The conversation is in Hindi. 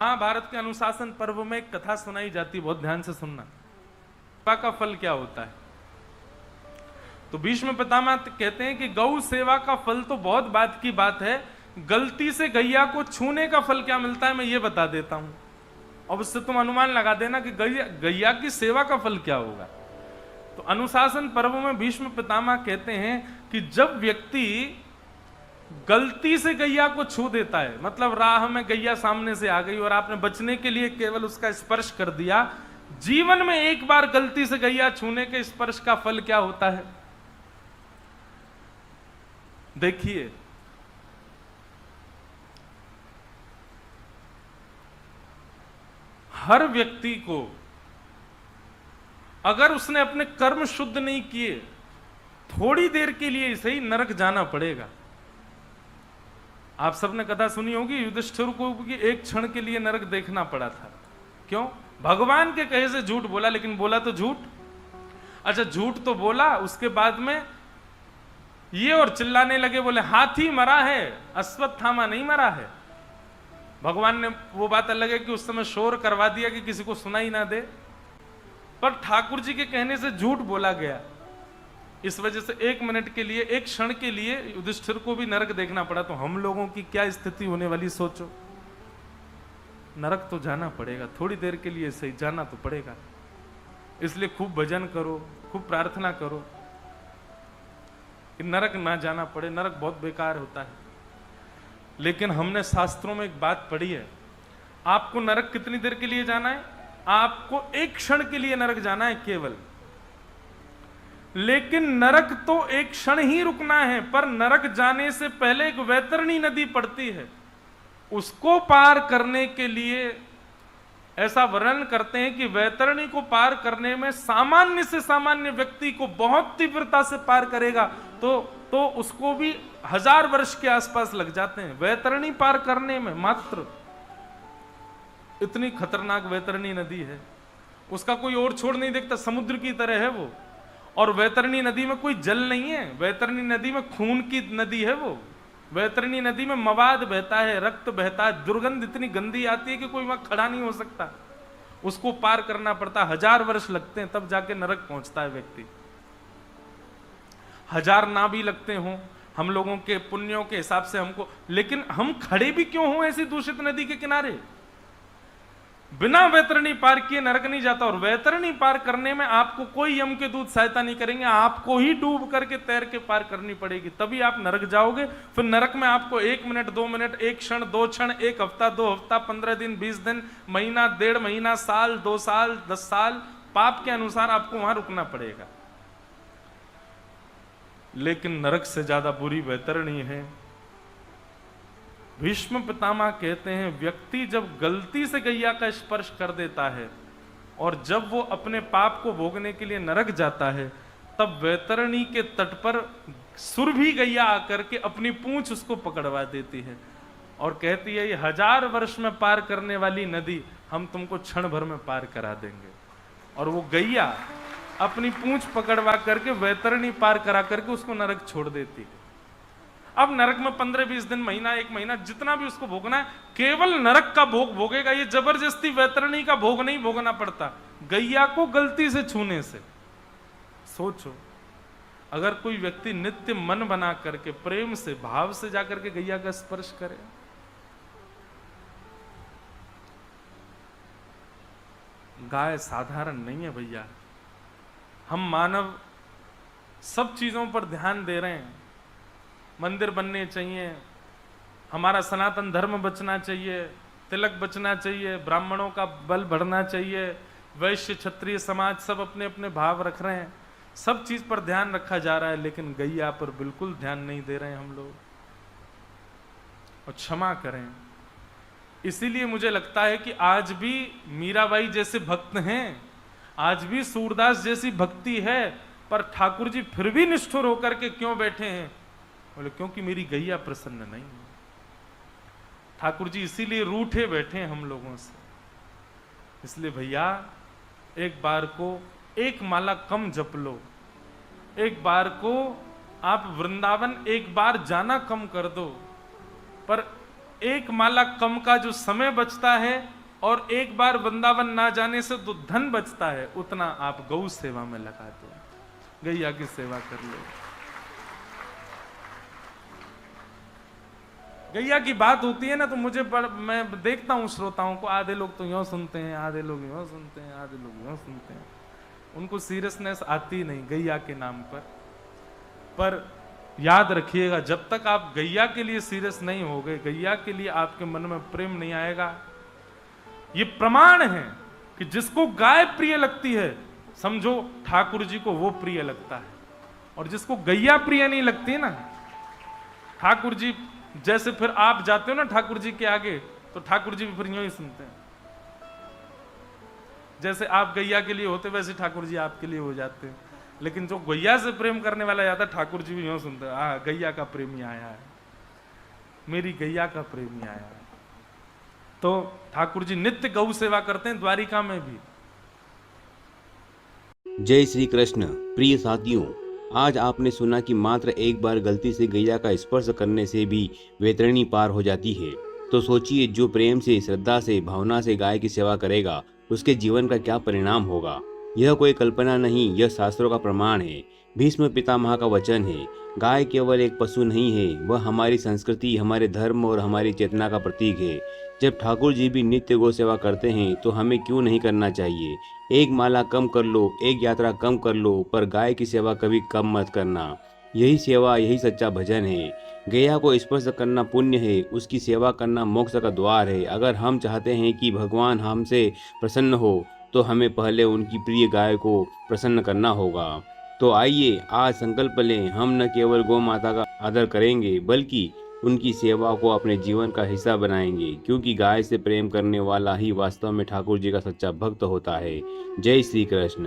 महाभारत के अनुशासन पर्व में एक कथा सुनाई जाती, बहुत ध्यान से सुनना। सेवा का फल क्या होता है? तो भीष्म पितामह कहते हैं कि गौ सेवा का फल तो बहुत बात की बात है, गलती से गैया को छूने का फल क्या मिलता है मैं ये बता देता हूं, अब उससे तुम अनुमान लगा देना कि गैया की सेवा का फल क्या होगा। तो अनुशासन पर्व में भीष्म पितामह कहते हैं कि जब व्यक्ति गलती से गैया को छू देता है, मतलब राह में गैया सामने से आ गई और आपने बचने के लिए केवल उसका स्पर्श कर दिया, जीवन में एक बार गलती से गैया छूने के स्पर्श का फल क्या होता है देखिए। हर व्यक्ति को अगर उसने अपने कर्म शुद्ध नहीं किए, थोड़ी देर के लिए इसे ही नरक जाना पड़ेगा। आप सबने कथा सुनी होगी, युधिष्ठिर को एक क्षण के लिए नरक देखना पड़ा था। क्यों? भगवान के कहे से झूठ बोला, लेकिन बोला तो झूठ। अच्छा, झूठ तो बोला, उसके बाद में ये और चिल्लाने लगे, बोले हाथी मरा है, अश्वत्थामा नहीं मरा है। भगवान ने वो बात अलग है कि उस समय शोर करवा दिया कि किसी को सुनाई ना दे, पर ठाकुर जी के कहने से झूठ बोला गया। इस वजह से एक मिनट के लिए, एक क्षण के लिए युधिष्ठिर को भी नरक देखना पड़ा। तो हम लोगों की क्या स्थिति होने वाली सोचो। नरक तो जाना पड़ेगा, थोड़ी देर के लिए सही जाना तो पड़ेगा। इसलिए खूब भजन करो, खूब प्रार्थना करो कि नरक ना जाना पड़े। नरक बहुत बेकार होता है। लेकिन हमने शास्त्रों में एक बात पढ़ी है, आपको नरक कितनी देर के लिए जाना है? आपको एक क्षण के लिए नरक जाना है केवल। लेकिन नरक तो एक क्षण ही रुकना है, पर नरक जाने से पहले एक वैतरणी नदी पड़ती है, उसको पार करने के लिए ऐसा वर्णन करते हैं कि वैतरणी को पार करने में सामान्य से सामान्य व्यक्ति को बहुत तीव्रता से पार करेगा तो उसको भी 1000 वर्ष के आसपास लग जाते हैं वैतरणी पार करने में। मात्र इतनी खतरनाक वैतरणी नदी है, उसका कोई और छोड़ नहीं देखता, समुद्र की तरह है वो। और वैतरणी नदी में कोई जल नहीं है, वैतरणी नदी में खून की नदी है वो। वैतरणी नदी में मवाद बहता है, रक्त बहता है, दुर्गंध इतनी गंदी आती है कि कोई वहां खड़ा नहीं हो सकता। उसको पार करना पड़ता, 1000 वर्ष लगते हैं तब जाके नरक पहुंचता है व्यक्ति। 1000 ना भी लगते हों हम लोगों के पुण्यों के हिसाब से हमको, लेकिन हम खड़े भी क्यों हों ऐसी दूषित नदी के किनारे? बिना वैतरणी पार किए नरक नहीं जाता। और वैतरणी पार करने में आपको कोई यम के दूत सहायता नहीं करेंगे, आपको ही डूब करके तैर के पार करनी पड़ेगी, तभी आप नरक जाओगे। फिर नरक में आपको 1 मिनट, 2 मिनट, 1 क्षण, 2 क्षण, 1 हफ्ता, 2 हफ्ता, 15 दिन, 20 दिन, महीना, 1.5 महीना, साल, 2 साल, 10 साल, पाप के अनुसार आपको वहां रुकना पड़ेगा। लेकिन नरक से ज्यादा बुरी वैतरणी है। भीष्म पितामह कहते हैं व्यक्ति जब गलती से गैया का स्पर्श कर देता है और जब वो अपने पाप को भोगने के लिए नरक जाता है, तब वैतरणी के तट पर सुरभि गैया आकर के अपनी पूंछ उसको पकड़वा देती है और कहती है ये 1000 वर्ष में पार करने वाली नदी हम तुमको क्षण भर में पार करा देंगे। और वो गैया अपनी पूंछ पकड़वा करके वैतरणी पार करा करके उसको नरक छोड़ देती है। अब नरक में 15-20 दिन, महीना, 1 महीना, जितना भी उसको भोगना है, केवल नरक का भोग भोगेगा। ये जबरदस्ती वैतरणी का भोग नहीं भोगना पड़ता गैया को गलती से छूने से। सोचो, अगर कोई व्यक्ति नित्य मन बना करके प्रेम से, भाव से जाकर के गैया का स्पर्श करे, गाय साधारण नहीं है भैया। हम मानव सब चीजों पर ध्यान दे रहे हैं, मंदिर बनने चाहिए, हमारा सनातन धर्म बचना चाहिए, तिलक बचना चाहिए, ब्राह्मणों का बल बढ़ना चाहिए, वैश्य क्षत्रिय समाज सब अपने अपने भाव रख रहे हैं, सब चीज पर ध्यान रखा जा रहा है, लेकिन गैया पर बिल्कुल ध्यान नहीं दे रहे हैं हम लोग। और क्षमा करें, इसीलिए मुझे लगता है कि आज भी मीराबाई जैसे भक्त हैं, आज भी सूरदास जैसी भक्ति है, पर ठाकुर जी फिर भी निष्ठुर होकर के क्यों बैठे हैं? बोले क्योंकि मेरी गैया प्रसन्न नहीं है। ठाकुर जी इसीलिए रूठे बैठे हैं हम लोगों से। इसलिए भैया एक बार को एक माला कम जप लो, एक बार को आप वृंदावन एक बार जाना कम कर दो, पर एक माला कम का जो समय बचता है और एक बार वृंदावन ना जाने से जो धन बचता है, उतना आप गौ सेवा में लगा दो, गैया की सेवा कर लो। गैया की बात होती है ना, तो मैं देखता हूं श्रोताओं को, आधे लोग तो यूं सुनते हैं, आधे लोग यूं सुनते हैं, आधे लोग यूं सुनते हैं, उनको सीरियसनेस आती नहीं गैया के नाम पर याद रखिएगा, जब तक आप गैया के लिए सीरियस नहीं हो गए, गैया के लिए आपके मन में प्रेम नहीं आएगा। ये प्रमाण है कि जिसको गाय प्रिय लगती है, समझो ठाकुर जी को वो प्रिय लगता है, और जिसको गैया प्रिय नहीं लगती ना, ठाकुर जी जैसे फिर आप जाते हो ना ठाकुर जी के आगे, तो ठाकुर जी भी फिर यूं ही सुनते हैं। जैसे आप गैया के लिए होते वैसे ठाकुर जी आपके लिए हो जाते हैं। लेकिन जो गैया से प्रेम करने वाला जाता है, ठाकुर जी भी यूं सुनते हैं, हाँ गैया का प्रेमी आया है, मेरी गैया का प्रेमी आया है। तो ठाकुर जी नित्य गौ सेवा करते हैं, द्वारिका में भी। जय श्री कृष्ण। प्रिय साथियों, आज आपने सुना कि मात्र एक बार गलती से गैया का स्पर्श करने से भी वैतरणी पार हो जाती है। तो सोचिए, जो प्रेम से, श्रद्धा से, भावना से गाय की सेवा करेगा, उसके जीवन का क्या परिणाम होगा। यह कोई कल्पना नहीं, यह शास्त्रों का प्रमाण है। भीष्म पितामह का वचन है, गाय केवल एक पशु नहीं है, वह हमारी संस्कृति, हमारे धर्म और हमारी चेतना का प्रतीक है। जब ठाकुर जी भी नित्य गौ सेवा करते हैं, तो हमें क्यों नहीं करना चाहिए। एक माला कम कर लो, एक यात्रा कम कर लो, पर गाय की सेवा कभी कम मत करना। यही सेवा, यही सच्चा भजन है। गैया को स्पर्श करना पुण्य है, उसकी सेवा करना मोक्ष का द्वार है। अगर हम चाहते हैं कि भगवान हमसे प्रसन्न हो, तो हमें पहले उनकी प्रिय गाय को प्रसन्न करना होगा। तो आइए आज संकल्प लें, हम न केवल गौ माता का आदर करेंगे, बल्कि उनकी सेवा को अपने जीवन का हिस्सा बनाएंगे, क्योंकि गाय से प्रेम करने वाला ही वास्तव में ठाकुर जी का सच्चा भक्त होता है। जय श्री कृष्ण।